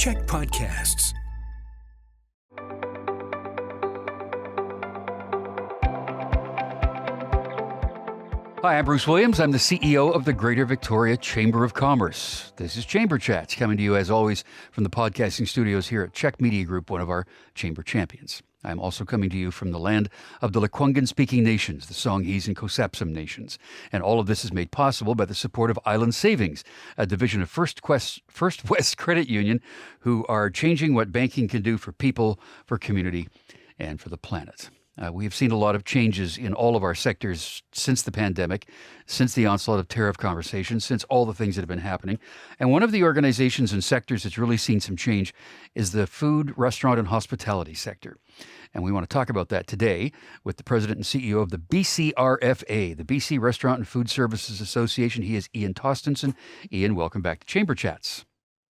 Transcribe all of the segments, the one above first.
Check Podcasts. Hi, I'm Bruce Williams. I'm the CEO of the Greater Victoria Chamber of Commerce. This is Chamber Chats, coming to you as always from the podcasting studios here at Czech Media Group, one of our chamber champions. I'm also coming to you from the land of the Lekwungen-speaking nations, the Songhees and Kosapsum nations. And all of this is made possible by the support of Island Savings, a division of First West Credit Union, who are changing what banking can do for people, for community, and for the planet. We have seen a lot of changes in all of our sectors since the pandemic, since the onslaught of tariff conversations, since all the things that have been happening. And one of the organizations and sectors that's really seen some change is the food, restaurant, and hospitality sector. And we want to talk about that today with the president and CEO of the BCRFA, the BC Restaurant and Food Services Association. He is Ian Tostenson. Ian, welcome back to Chamber Chats.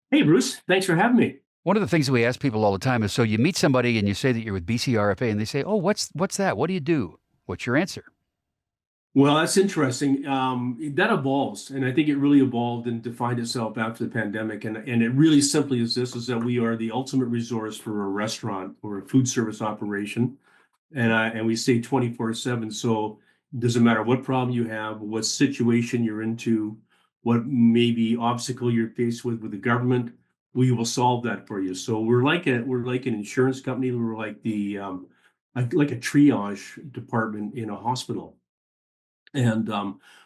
Hey, Bruce. Thanks for having me. One of the things that we ask people all the time is, so you meet somebody and you say that you're with BCRFA and they say, oh, what's that? What do you do? What's your answer? Well, that's interesting. That evolves, and I think it really evolved and defined itself after the pandemic. And it really simply is this, is that we are the ultimate resource for a restaurant or a food service operation. And we say 24/7. So it doesn't matter what problem you have, what situation you're into, what maybe obstacle you're faced with the government, we will solve that for you. So we're like an insurance company. We're like like a triage department in a hospital, and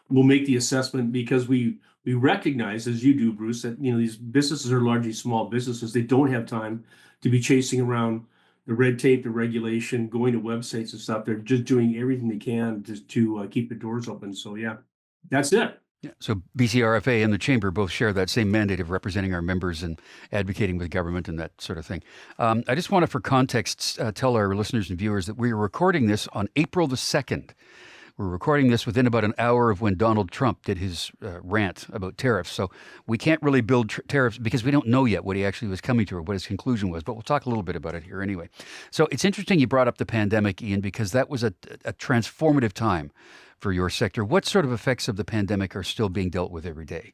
we'll make the assessment because we recognize, as you do, Bruce, that these businesses are largely small businesses. They don't have time to be chasing around the red tape, the regulation, going to websites and stuff. They're just doing everything they can just to keep the doors open. So yeah, that's it. Yeah. So BCRFA and the Chamber both share that same mandate of representing our members and advocating with government and that sort of thing. I just want to, for context, tell our listeners and viewers that we are recording this on April the 2nd. We're recording this within about an hour of when Donald Trump did his rant about tariffs. So we can't really build tariffs because we don't know yet what he actually was coming to or what his conclusion was. But we'll talk a little bit about it here anyway. So it's interesting you brought up the pandemic, Ian, because that was a transformative time for your sector. What sort of effects of the pandemic are still being dealt with every day?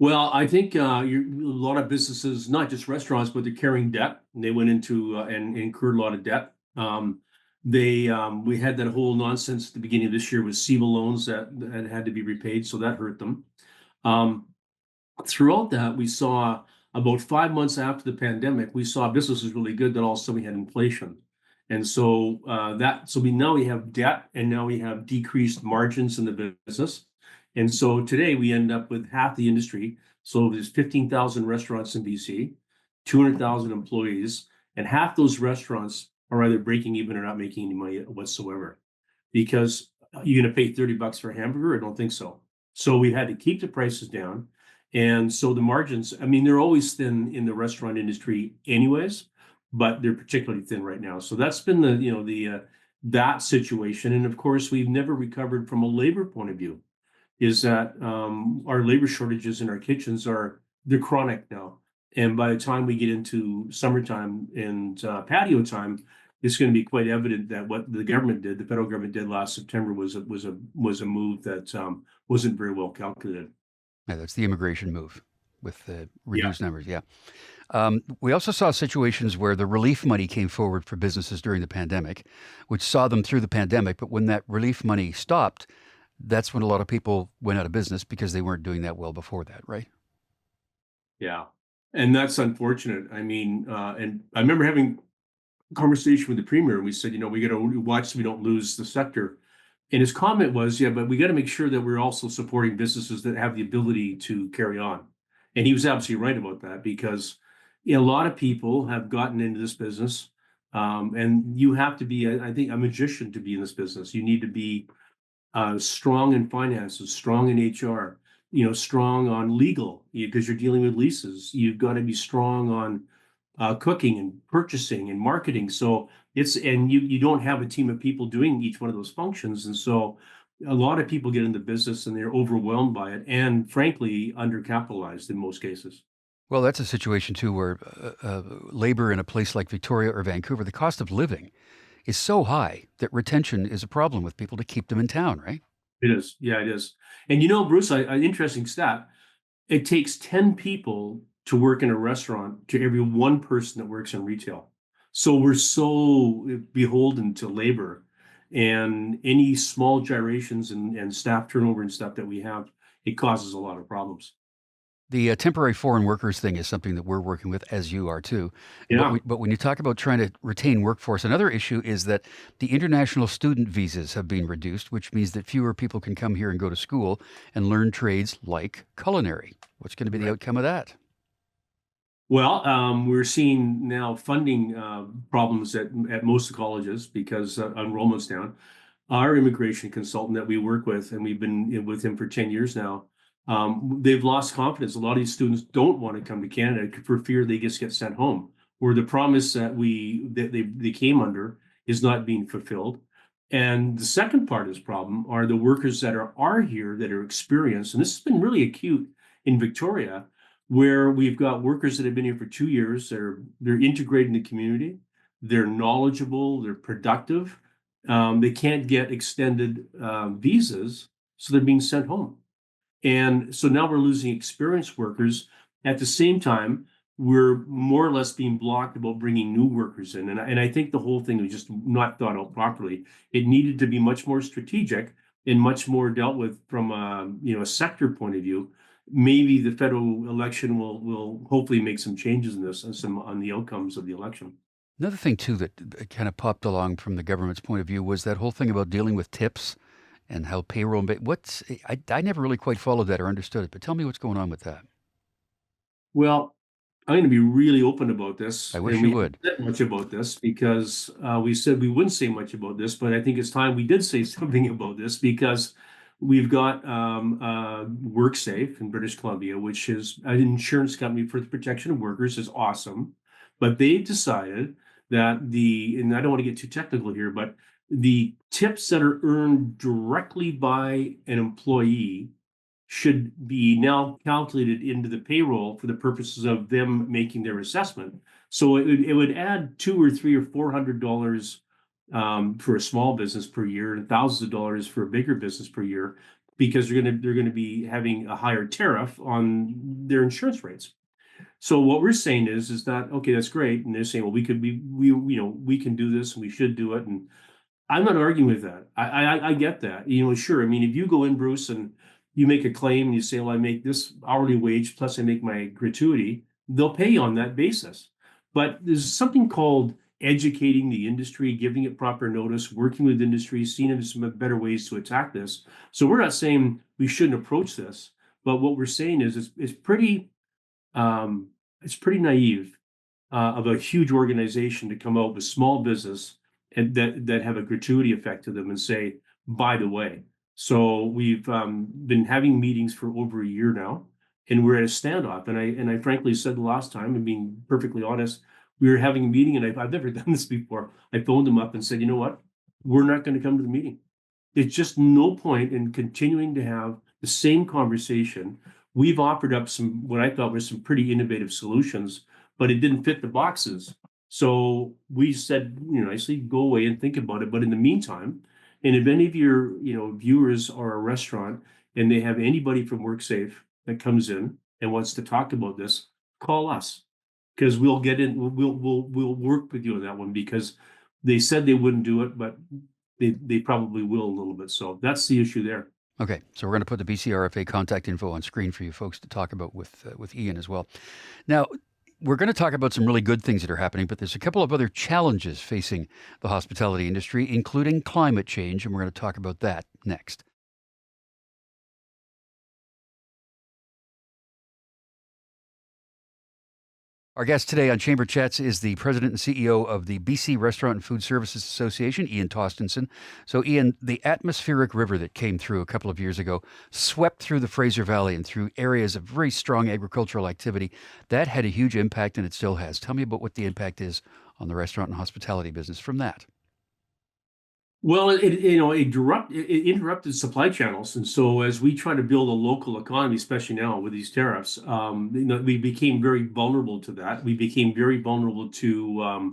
Well, I think a lot of businesses, not just restaurants, but they're carrying debt. And they went into and incurred a lot of debt. We had that whole nonsense at the beginning of this year with SEBA loans that had to be repaid, so that hurt them. Throughout that, we saw about 5 months after the pandemic, we saw businesses really good. Then all of a sudden we had inflation. And so we have debt, and now we have decreased margins in the business. And so today we end up with half the industry. So there's 15,000 restaurants in BC, 200,000 employees, and half those restaurants are either breaking even or not making any money whatsoever. Because you're going to pay $30 for a hamburger? I don't think so. So we had to keep the prices down. And so the margins, I mean, they're always thin in the restaurant industry anyways, but they're particularly thin right now. So that's been that situation. And of course, we've never recovered from a labor point of view, is that our labor shortages in our kitchens they're chronic now. And by the time we get into summertime and patio time, it's going to be quite evident that what the federal government did last September was a move that wasn't very well calculated. Yeah, that's the immigration move with the reduced numbers. Yeah. We also saw situations where the relief money came forward for businesses during the pandemic, which saw them through the pandemic. But when that relief money stopped, that's when a lot of people went out of business because they weren't doing that well before that, right? Yeah. And that's unfortunate. I mean, and I remember having a conversation with the premier, and we said, we got to watch so we don't lose the sector. And his comment was, yeah, but we got to make sure that we're also supporting businesses that have the ability to carry on. And he was absolutely right about that, because a lot of people have gotten into this business, and you have to be, I think, a magician to be in this business. You need to be strong in finances, strong in HR, strong on legal, because you're dealing with leases. You've got to be strong on cooking and purchasing and marketing. So you don't have a team of people doing each one of those functions. And so a lot of people get into business and they're overwhelmed by it and frankly, undercapitalized in most cases. Well, that's a situation too where labor in a place like Victoria or Vancouver, the cost of living is so high that retention is a problem with people to keep them in town, right? It is. Yeah, it is. And Bruce, an interesting stat, it takes 10 people to work in a restaurant to every one person that works in retail. So we're so beholden to labor, and any small gyrations and staff turnover and stuff that we have, it causes a lot of problems. The temporary foreign workers thing is something that we're working with, as you are too. Yeah. But when you talk about trying to retain workforce, another issue is that the international student visas have been reduced, which means that fewer people can come here and go to school and learn trades like culinary. What's going to be the Right. outcome of that? Well, we're seeing now funding problems at most colleges because enrollment's down. Our immigration consultant that we work with, and we've been with him for 10 years now, they've lost confidence. A lot of these students don't want to come to Canada for fear they just get sent home, where the promise that they came under is not being fulfilled. And the second part of this problem are the workers that are here that are experienced, and this has been really acute in Victoria, where we've got workers that have been here for 2 years. They're integrated in the community, they're knowledgeable, they're productive. They can't get extended visas, so they're being sent home. And so now we're losing experienced workers. At the same time, we're more or less being blocked about bringing new workers in. And I think the whole thing was just not thought out properly. It needed to be much more strategic and much more dealt with from a sector point of view. Maybe the federal election will hopefully make some changes in this and some on the outcomes of the election. Another thing too that kind of popped along from the government's point of view was that whole thing about dealing with tips and how payroll. I never really quite followed that or understood it. But tell me what's going on with that. Well, I'm going to be really open about this, I wish and you we haven't would. said much about this because we said we wouldn't say much about this, but I think it's time we did say something about this because we've got WorkSafe in British Columbia, which is an insurance company for the protection of workers, is awesome, but they decided that and I don't want to get too technical here, but the tips that are earned directly by an employee should be now calculated into the payroll for the purposes of them making their assessment. So it would add $200 or $300 or $400 for a small business per year, and thousands of dollars for a bigger business per year, because they're gonna be having a higher tariff on their insurance rates. So what we're saying is that okay, that's great, and they're saying, well, we can do this and we should do it, and I'm not arguing with that. I get that. Sure. I mean, if you go in, Bruce, and you make a claim and you say, well, I make this hourly wage plus I make my gratuity, they'll pay you on that basis. But there's something called educating the industry, giving it proper notice, working with industry, seeing if there's some better ways to attack this. So we're not saying we shouldn't approach this, but what we're saying is um, it's pretty naive of a huge organization to come out with small business and that have a gratuity effect to them and say, by the way. So we've been having meetings for over a year now, and we're at a standoff. And I frankly said the last time, and being perfectly honest, we were having a meeting, and I've never done this before. I phoned them up and said, you know what? We're not going to come to the meeting. There's just no point in continuing to have the same conversation. We've offered up some, what I thought were some pretty innovative solutions, but it didn't fit the boxes. So we said, nicely, go away and think about it. But in the meantime, and if any of your, viewers are a restaurant and they have anybody from WorkSafe that comes in and wants to talk about this, call us because we'll get in. We'll work with you on that one because they said they wouldn't do it, but they probably will a little bit. So that's the issue there. Okay, so we're going to put the BCRFA contact info on screen for you folks to talk about with Ian as well. Now, we're going to talk about some really good things that are happening, but there's a couple of other challenges facing the hospitality industry, including climate change, and we're going to talk about that next. Our guest today on Chamber Chats is the president and CEO of the BC Restaurant and Food Services Association, Ian Tostenson. So, Ian, the atmospheric river that came through a couple of years ago swept through the Fraser Valley and through areas of very strong agricultural activity. That had a huge impact, and it still has. Tell me about what the impact is on the restaurant and hospitality business from that. Well, it interrupted supply channels, and so as we try to build a local economy, especially now with these tariffs, we became very vulnerable to that. We became very vulnerable to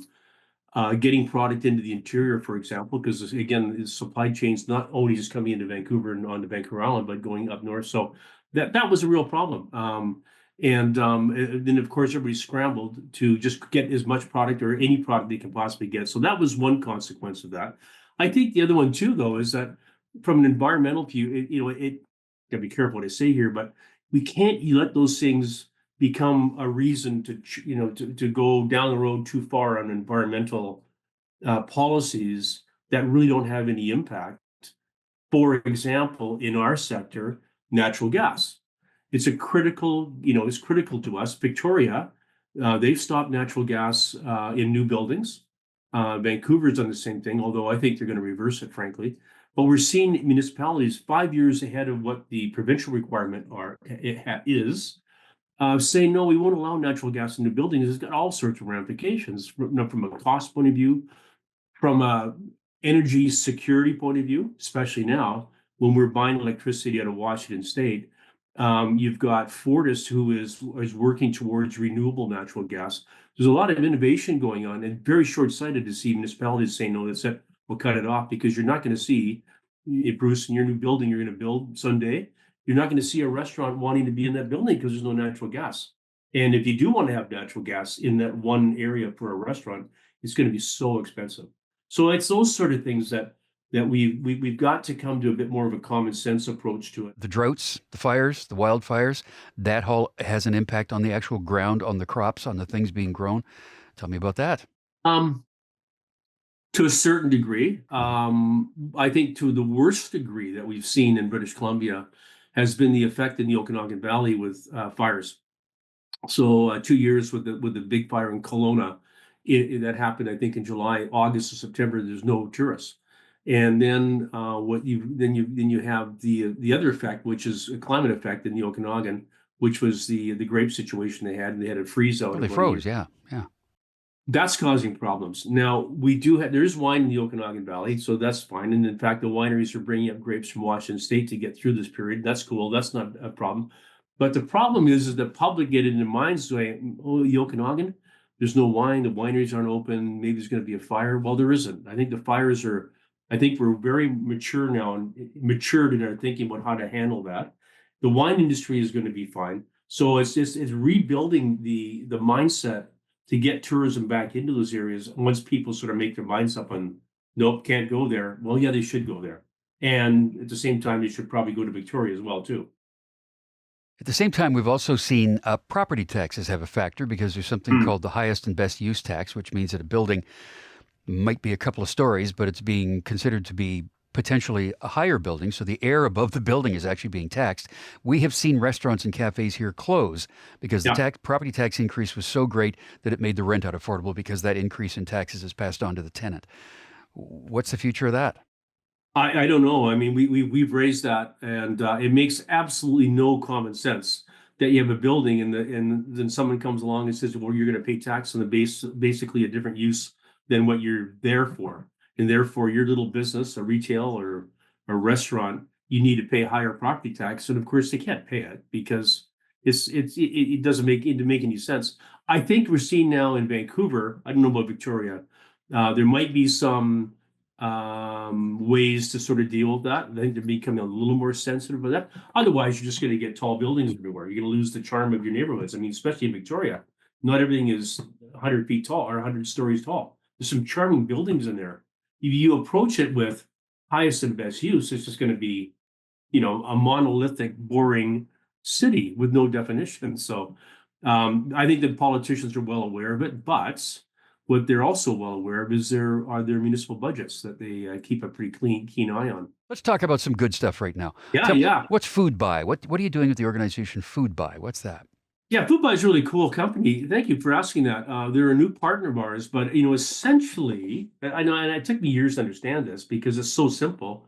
getting product into the interior, for example, because again, the supply chains not only just coming into Vancouver and onto Vancouver Island, but going up north. So that was a real problem. And then, of course, everybody scrambled to just get as much product or any product they can possibly get. So that was one consequence of that. I think the other one too, though, is that from an environmental view, gotta be careful what I say here, but we can't let those things become a reason to go down the road too far on environmental policies that really don't have any impact. For example, in our sector, natural gas. It's critical to us. Victoria, they've stopped natural gas in new buildings. Vancouver's done the same thing, although I think they're going to reverse it, frankly. But we're seeing municipalities 5 years ahead of what the provincial requirement is, saying, no, we won't allow natural gas in new buildings. It's got all sorts of ramifications from a cost point of view, from a energy security point of view, especially now when we're buying electricity out of Washington State. You've got Fortis, who is working towards renewable natural gas. There's a lot of innovation going on, and very short-sighted to see municipalities saying, no, that's it, we'll cut it off, because you're not going to see, Bruce, in your new building you're going to build someday, you're not going to see a restaurant wanting to be in that building because there's no natural gas. And if you do want to have natural gas in that one area for a restaurant, it's going to be so expensive. So it's those sort of things that we've got to come to a bit more of a common sense approach to it. The droughts, the fires, the wildfires, that all has an impact on the actual ground, on the crops, on the things being grown. Tell me about that. Um, to a certain degree, I think to the worst degree that we've seen in British Columbia has been the effect in the Okanagan Valley with fires. So 2 years with the big fire in Kelowna, that happened, I think, in July, August, or September. There's no tourists, and then you have the other effect, which is a climate effect in the Okanagan, which was the grape situation they had, and they had a freeze out. Oh, they froze, yeah, yeah. That's causing problems. Now, there's wine in the Okanagan Valley, so that's fine. And in fact, the wineries are bringing up grapes from Washington State to get through this period. That's cool. That's not a problem. But the problem is the public get in their minds saying, oh, the Okanagan, there's no wine, the wineries aren't open, maybe there's going to be a fire. Well, there isn't. I think we're very mature now and matured in our thinking about how to handle that. The wine industry is going to be fine. So it's rebuilding the mindset to get tourism back into those areas. Once people sort of make their minds up on, nope, can't go there. Well, yeah, they should go there. And at the same time, they should probably go to Victoria as well, too. At the same time, we've also seen property taxes have a factor, because there's something called the highest and best use tax, which means that a building might be a couple of stories, but it's being considered to be potentially a higher building, so the air above the building is actually being taxed. We have seen restaurants and cafes here close because the property tax increase was so great that it made the rent unaffordable, because that increase in taxes is passed on to the tenant. What's the future of that? I don't know. I mean, we've raised that, and it makes absolutely no common sense that you have a building and then someone comes along and says, well, you're going to pay tax on basically a different use than what you're there for. And therefore, your little business, a retail or a restaurant, you need to pay higher property tax. And of course, they can't pay it because it doesn't make any sense. I think we're seeing now in Vancouver, I don't know about Victoria, there might be some ways to sort of deal with that. I think they're becoming a little more sensitive about that. Otherwise, you're just going to get tall buildings everywhere. You're going to lose the charm of your neighborhoods. I mean, especially in Victoria, not everything is 100 feet tall or 100 stories tall. There's some charming buildings in there. If you approach it with highest and best use, it's just going to be, a monolithic, boring city with no definition. So I think the politicians are well aware of it, but what they're also well aware of is their municipal budgets that they keep a pretty keen eye on. Let's talk about some good stuff right now. Yeah. What's Food Buy? What are you doing with the organization Food Buy? What's that? Yeah, Food Buy is a really cool company. Thank you for asking that. They're a new partner of ours, but essentially, I know, and it took me years to understand this because it's so simple.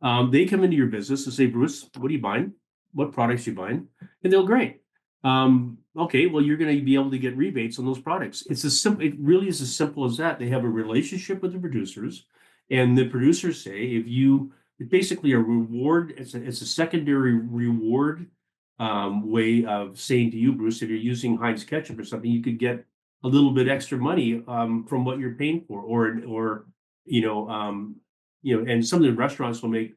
They come into your business and say, Bruce, what are you buying? What products are you buying? And they'll great. Okay, well, you're going to be able to get rebates on those products. It really is as simple as that. They have a relationship with the producers, and the producers say, it's basically a reward. It's a secondary reward way of saying to you, Bruce, if you're using Heinz ketchup or something, you could get a little bit extra money from what you're paying for, and some of the restaurants will make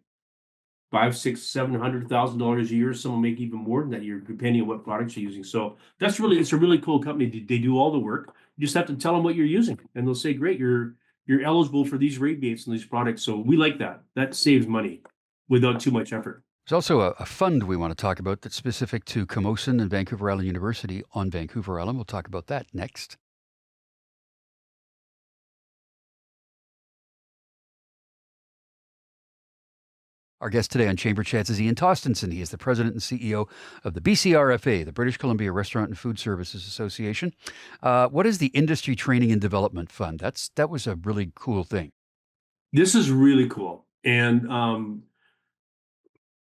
5, 6, $700,000 a year. Some will make even more than that a year, depending on what products you're using. So it's a really cool company. They do all the work. You just have to tell them what you're using, and they'll say, "Great, you're eligible for these rebates and these products." So we like that. That saves money without too much effort. There's also a fund we want to talk about that's specific to Camosun and Vancouver Island University on Vancouver Island. We'll talk about that next. Our guest today on Chamber Chats is Ian Tostenson. He is the president and CEO of the BCRFA, the British Columbia Restaurant and Food Services Association. What is the Industry Training and Development Fund? That was a really cool thing. This is really cool. And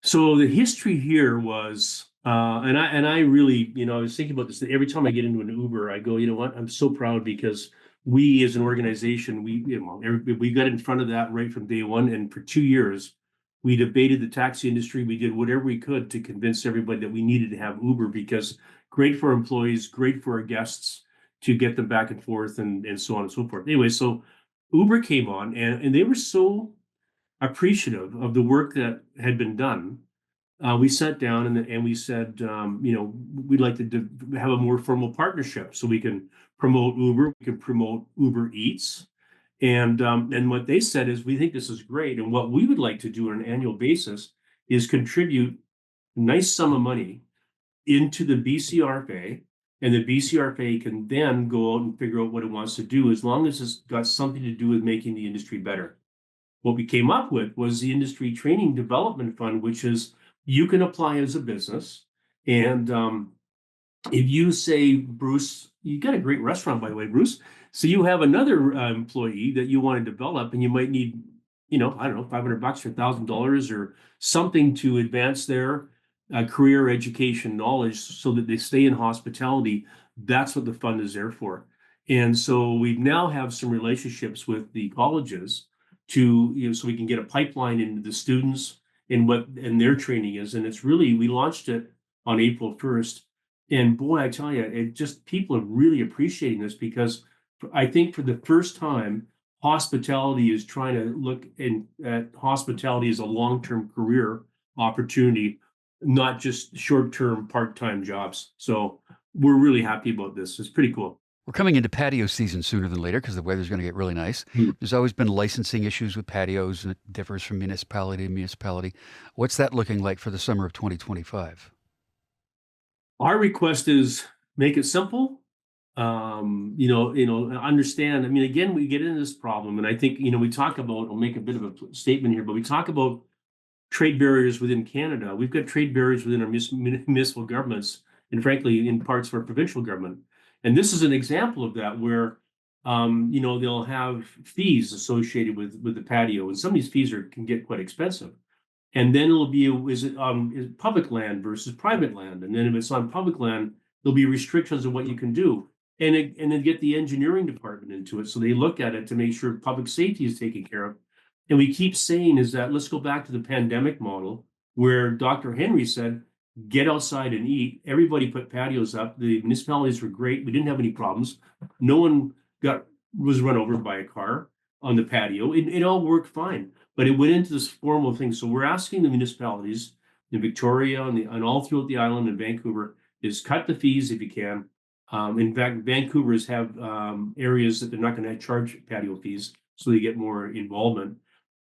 so the history here was, and I really, I was thinking about this. Every time I get into an Uber, I go, you know what? I'm so proud because we, as an organization, we got in front of that right from day one. And for 2 years, we debated the taxi industry. We did whatever we could to convince everybody that we needed to have Uber because great for our employees, great for our guests to get them back and forth and so on and so forth. Anyway, so Uber came on and they were so appreciative of the work that had been done. We sat down and we said, we'd like to have a more formal partnership so we can promote Uber, we can promote Uber Eats. And what they said is, we think this is great. And what we would like to do on an annual basis is contribute a nice sum of money into the BCRFA. And the BCRFA can then go out and figure out what it wants to do, as long as it's got something to do with making the industry better. What we came up with was the Industry Training Development Fund, which is you can apply as a business. And if you say, Bruce, you got a great restaurant, by the way, Bruce. So you have another employee that you want to develop, and you might need, I don't know, $500 or $1,000 or something to advance their career, education, knowledge, so that they stay in hospitality. That's what the fund is there for. And so we now have some relationships with the colleges to, so we can get a pipeline into the students and their training is. And it's really, we launched it on April 1st. And boy, I tell you, people are really appreciating this, because I think for the first time, hospitality is trying to look at hospitality as a long-term career opportunity, not just short-term part-time jobs. So we're really happy about this. It's pretty cool. We're coming into patio season sooner than later because the weather's going to get really nice. There's always been licensing issues with patios, and it differs from municipality to municipality. What's that looking like for the summer of 2025? Our request is make it simple. Understand. I mean, again, we get into this problem, and I think, we talk about, I'll make a bit of a statement here, but we talk about trade barriers within Canada. We've got trade barriers within our municipal governments, and frankly, in parts of our provincial government. And this is an example of that, where, they'll have fees associated with the patio, and some of these fees can get quite expensive. And then it'll be, is it public land versus private land? And then if it's on public land, there'll be restrictions on what you can do. And then get the engineering department into it. So they look at it to make sure public safety is taken care of. And we keep saying is that, let's go back to the pandemic model, where Dr. Henry said, get outside and eat. Everybody put patios up. The municipalities were great. We didn't have any problems. No one was run over by a car on the patio. It all worked fine, but it went into this formal thing. So we're asking the municipalities in Victoria and all throughout the island and Vancouver is cut the fees if you can. In fact, Vancouver's have areas that they're not going to charge patio fees, so they get more involvement.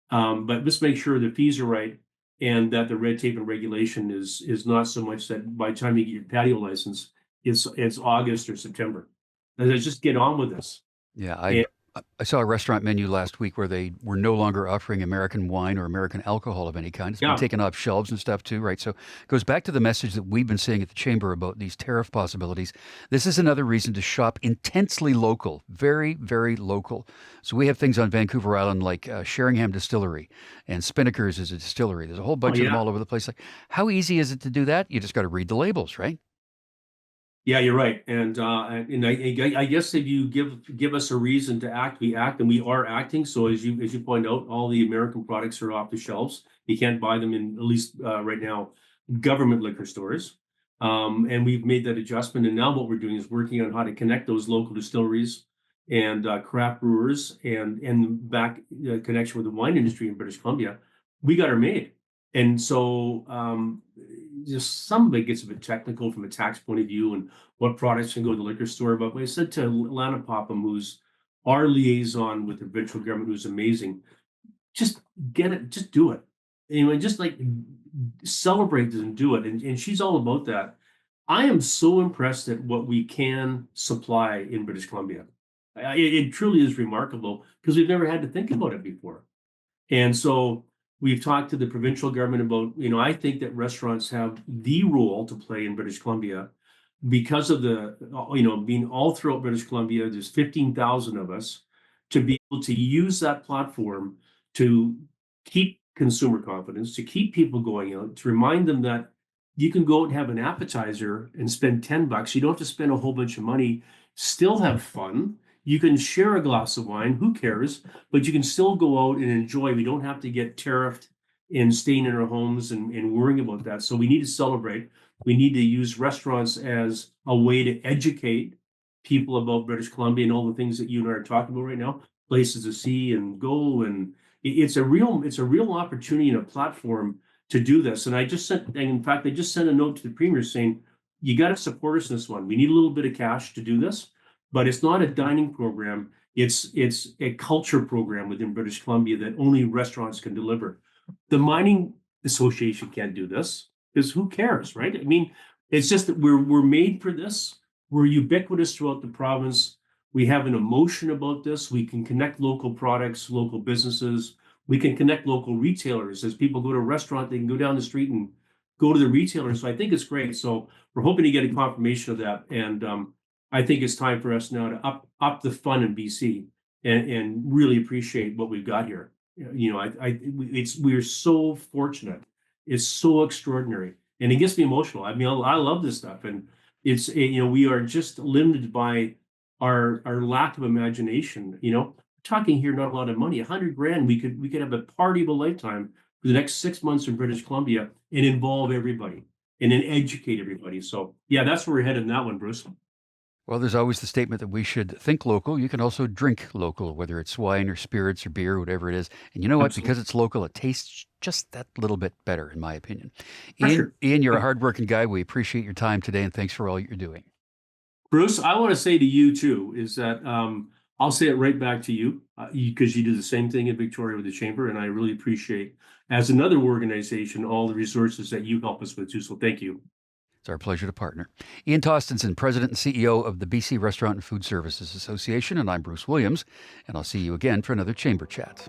But let's make sure the fees are right, and that the red tape and regulation is not so much that by the time you get your patio license, it's August or September. Let's just get on with this. Yeah, I saw a restaurant menu last week where they were no longer offering American wine or American alcohol of any kind. It's been taken off shelves and stuff too, right? So it goes back to the message that we've been saying at the Chamber about these tariff possibilities. This is another reason to shop intensely local, very, very local. So we have things on Vancouver Island like Sheringham Distillery, and Spinnaker's is a distillery. There's a whole bunch of them all over the place. Like, how easy is it to do that? You just got to read the labels, right? Yeah, you're right. And I guess if you give us a reason to act, we act, and we are acting. So as you point out, all the American products are off the shelves. You can't buy them in, at least right now, government liquor stores. And we've made that adjustment. And now what we're doing is working on how to connect those local distilleries and craft brewers and back connection with the wine industry in British Columbia. We got her made. And so just some of it gets a bit technical from a tax point of view and what products can go to the liquor store. But I said to Lana Popham, who's our liaison with the provincial government, who's amazing, just get it, just do it. Anyway, just like celebrate this and do it. And she's all about that. I am so impressed at what we can supply in British Columbia. It truly is remarkable because we've never had to think about it before. And so we've talked to the provincial government about, I think that restaurants have the role to play in British Columbia because of the, being all throughout British Columbia, there's 15,000 of us to be able to use that platform to keep consumer confidence, to keep people going out, to remind them that you can go out and have an appetizer and spend $10. You don't have to spend a whole bunch of money, still have fun. You can share a glass of wine, who cares? But you can still go out and enjoy. We don't have to get tariffed and staying in our homes and worrying about that. So we need to celebrate. We need to use restaurants as a way to educate people about British Columbia and all the things that you and I are talking about right now, places to see and go. And it's a real opportunity and a platform to do this. And I just sent a note to the premier saying, you got to support us in this one. We need a little bit of cash to do this, but it's not a dining program. It's a culture program within British Columbia that only restaurants can deliver. The mining association can't do this because who cares, right? I mean, it's just that we're made for this. We're ubiquitous throughout the province. We have an emotion about this. We can connect local products, local businesses. We can connect local retailers. As people go to a restaurant, they can go down the street and go to the retailer. So I think it's great. So we're hoping to get a confirmation of that. And I think it's time for us now to up the fun in BC and really appreciate what we've got here. We're so fortunate. It's so extraordinary, and it gets me emotional. I mean, I love this stuff, and we are just limited by our lack of imagination. Talking here not a lot of money, $100,000. We could have a party of a lifetime for the next 6 months in British Columbia and involve everybody and then educate everybody. So yeah, that's where we're headed in that one, Bruce. Well, there's always the statement that we should think local. You can also drink local, whether it's wine or spirits or beer, whatever it is. And you know what? Absolutely. Because it's local, it tastes just that little bit better, in my opinion. For Ian, sure. Ian, you're a hardworking guy. We appreciate your time today, and thanks for all you're doing. Bruce, I want to say to you too, is that I'll say it right back to you because you do the same thing in Victoria with the Chamber, and I really appreciate, as another organization, all the resources that you help us with too. So thank you. It's our pleasure to partner. Ian Tostenson, President and CEO of the BC Restaurant and Food Services Association, and I'm Bruce Williams, and I'll see you again for another Chamber Chat.